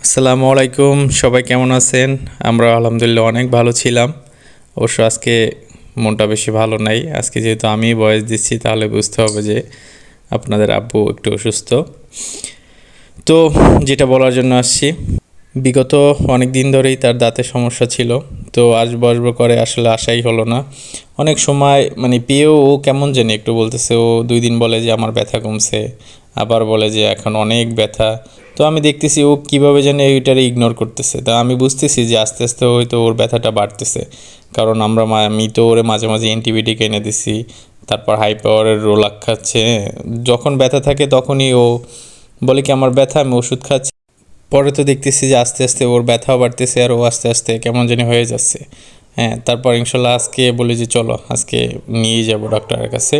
আসসালামু আলাইকুম, সবাই কেমন আছেন? আমরা আলহামদুলিল্লাহ অনেক ভালো ছিলাম। অবশ্য আজকে মনটা বেশি ভালো নাই। আজকে যেহেতু আমি ভয়েস দিচ্ছি তাহলে বুঝতে হবে যে আপনাদের আব্বু একটু অসুস্থ। তো যেটা বলার জন্য আসছি, বিগত অনেক দিন ধরেই তার দাঁতের সমস্যা ছিল। তো আসবো আসবো করে আসলে আসাই হলো না। অনেক সময় মানে পেয়েও ও কেমন জানি একটু বলতেছে, ও 2 দিন বলে যে আমার ব্যথা কমছে, আবার বলে যে এখন অনেক ব্যথা। তো আমি দেখতেছি ও কীভাবে জানি ওইটারে ইগনোর করতেছে। তা আমি বুঝতেছি যে আস্তে আস্তে হয়তো ওর ব্যথাটা বাড়তেছে, কারণ আমি তো ওরে মাঝে মাঝে অ্যান্টিবায়োটিক এনে দিছি, তারপর হাই পাওয়ারের রোলাক খাচ্ছে। যখন ব্যথা থাকে তখনই ও বলে কি আমার ব্যথা, আমি ওষুধ খাচ্ছি। পরে তো দেখতেছি যে আস্তে আস্তে ওর ব্যথাও বাড়তেছে আর ও আস্তে আস্তে কেমন জানি হয়ে যাচ্ছে। হ্যাঁ, তারপর ইনশাল্লাহ আজকে বলি যে চলো আজকে নিয়ে যাব ডক্টরের কাছে।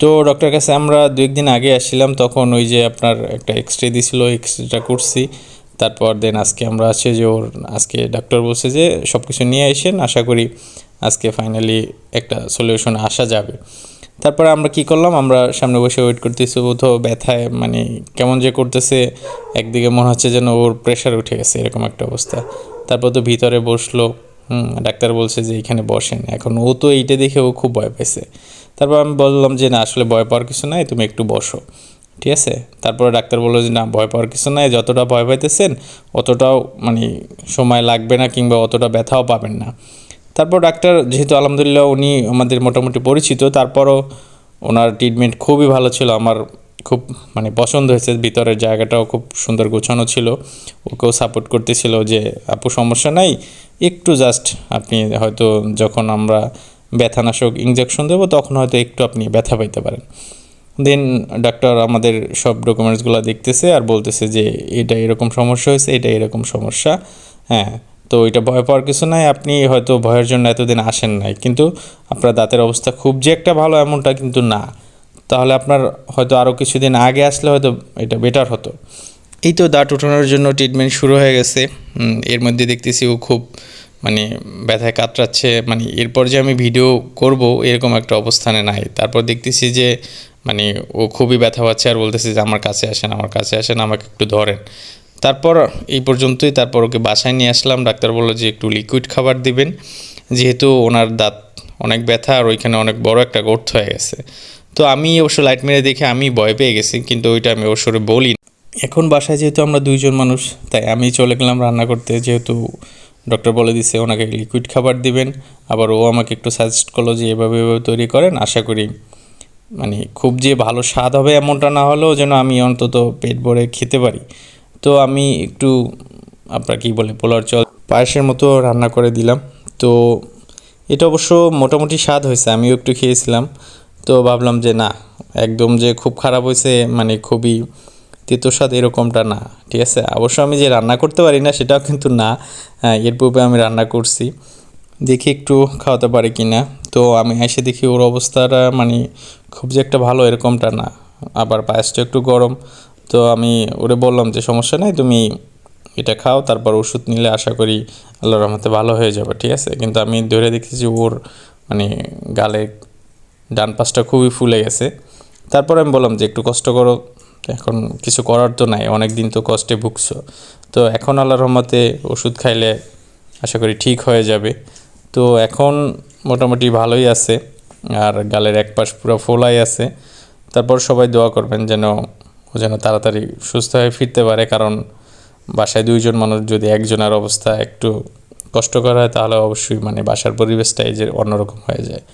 তো ডক্টরের কাছে আমরা 2-1 দিন আগে আসছিলাম, তখন ওই যে আপনার একটা এক্সরে দিছিল, এক্সরেটা করছি। তারপর দেন আজকে আমরা আসছি যে ওর আজকে ডাক্তার বলছে যে সব কিছু নিয়ে আসেন, আশা করি আজকে ফাইনালি একটা সলিউশনে আসা যাবে। তারপরে আমরা কি করলাম, আমরা সামনে বসে ওয়েট করতেছি। ও তো ব্যথায় মানে কেমন যে করতেছে, একদিকে মনে হচ্ছে যেন ওর প্রেশার উঠে গেছে, এরকম একটা অবস্থা। তারপর তো ভিতরে বসলো। ডাক্তার বলছে যে এইখানে বসেন। এখন ও তো এইটা দেখে ও খুব ভয় পাইছে। তারপর আমি বললাম যে না, আসলে ভয় পাওয়ার কিছু নাই, তুমি একটু বসো, ঠিক আছে। তারপরে ডাক্তার বললো যে না, ভয় পাওয়ার কিছু নাই, যতটা ভয় পাইতেছেন অতটাও মানে সময় লাগবে না, কিংবা অতটা ব্যথাও পাবেন না। তারপর ডাক্তার যেহেতু আলহামদুলিল্লাহ উনি আমাদের মোটামুটি পরিচিত, তারপরও ওনার ট্রিটমেন্ট খুবই ভালো ছিল। আমার খুব মানে পছন্দ হয়েছে, ভিতরের জায়গাটাও খুব সুন্দর গোছানো ছিল। ওকেও সাপোর্ট করতেছিল যে আপু সমস্যা নাই, একটু জাস্ট আপনি হয়তো যখন আমরা ব্যথানাশক ইঞ্জেকশন দেবো তখন হয়তো একটু আপনি ব্যথা পাইতে পারেন। দেন ডাক্তার আমাদের সব ডকুমেন্টসগুলো দেখতেছে আর বলতেছে যে এটা এরকম সমস্যা হয়েছে, এটা এরকম সমস্যা। হ্যাঁ, তো এটা ভয় পাওয়ার কিছু নাই, আপনি হয়তো ভয়ের জন্য এতদিন আসেন নাই, কিন্তু আপনার দাঁতের অবস্থা খুব যে একটা ভালো এমনটা কিন্তু না। তাহলে আপনার হয়তো আরও কিছুদিন আগে আসলে হয়তো এটা বেটার হতো। এই তো দাঁত উঠানোর জন্য ট্রিটমেন্ট শুরু হয়ে গেছে। এর মধ্যে দেখতেছি ও খুব মানে ব্যথায় কাতরাচ্ছে, মানে এরপর যে আমি ভিডিও করব এরকম একটা অবস্থানে নাই। তারপর দেখতেছি যে মানে ও খুবই ব্যথা পাচ্ছে আর বলতেছে যে আমার কাছে আসেন, আমার কাছে আসেন, আমাকে একটু ধরেন। তারপর এই পর্যন্তই। তারপর ওকে বাসায় নিয়ে আসলাম। ডাক্তার বললো যে একটু লিকুইড খাবার দিবেন, যেহেতু ওনার দাঁত অনেক ব্যথা আর ওইখানে অনেক বড় একটা গর্ত হয়ে গেছে। তো আমি অবশ্য লাইট মেরে দেখে আমি ভয় পেয়ে গেছি, কিন্তু ওইটা আমি ওর সরে বলি। এখন বাসায় যেহেতু আমরা 2জন মানুষ, তাই আমি চলে গেলাম রান্না করতে, যেহেতু ডক্টর বলে দিছে ওনাকে লিকুইড খাবার দিবেন। আবার ও আমাকে একটু সাজেস্ট করলো যে এভাবে এভাবে তৈরি করেন, আশা করি মানে খুব যে ভালো স্বাদ হবে এমনটা না হলেও যেন আমি অন্তত পেট ভরে খেতে পারি। তো আমি একটু আপনার কী বলে পোলার চাল পায়েসের মতো রান্না করে দিলাম। তো এটা অবশ্য মোটামুটি স্বাদ হয়েছে, আমিও একটু খেয়েছিলাম। তো ভাবলাম যে না, একদম যে খুব খারাপ হয়েছে মানে খুবই তেতো স্বাদ এরকমটা না, ঠিক আছে। অবশ্য আমি যে রান্না করতে পারি না সেটাও কিন্তু না, এর পূর্বে আমি রান্না করছি, দেখি একটু খাওয়াতে পারি কি না। তো আমি এসে দেখি ওর অবস্থাটা মানে খুব যে একটা ভালো এরকমটা না, আবার পায়েসটা একটু গরম। তো আমি ওরে বললাম যে সমস্যা নেই, তুমি এটা খাও, তারপর ওষুধ নিলে আশা করি আল্লাহর রহমতে ভালো হয়ে যাবে, ঠিক আছে। কিন্তু আমি ধরে দেখেছি ওর মানে গালে ডান পাশটা খুবই ফুলে গেছে। তারপর আমি বললাম যে একটু কষ্ট করো, এখন কিছু করার তো নাই, অনেক দিন তো কষ্টে ভুগছো। তো এখন আল্লাহর রহমতে ওষুধ খাইলে আশা করি ঠিক হয়ে যাবে। তো এখন মোটামুটি ভালোই আছে, আর গালের এক পাশ পুরো ফোলাই আছে। তারপর সবাই দোয়া করবেন যেন ও যেন তাড়াতাড়ি সুস্থ হয়ে ফিরতে পারে, কারণ বাসায় 2জন মানুষ যদি একজনের অবস্থা একটু কষ্টকর হয় তাহলে অবশ্যই মানে বাসার পরিবেশটাই যে অন্যরকম হয়ে যায়।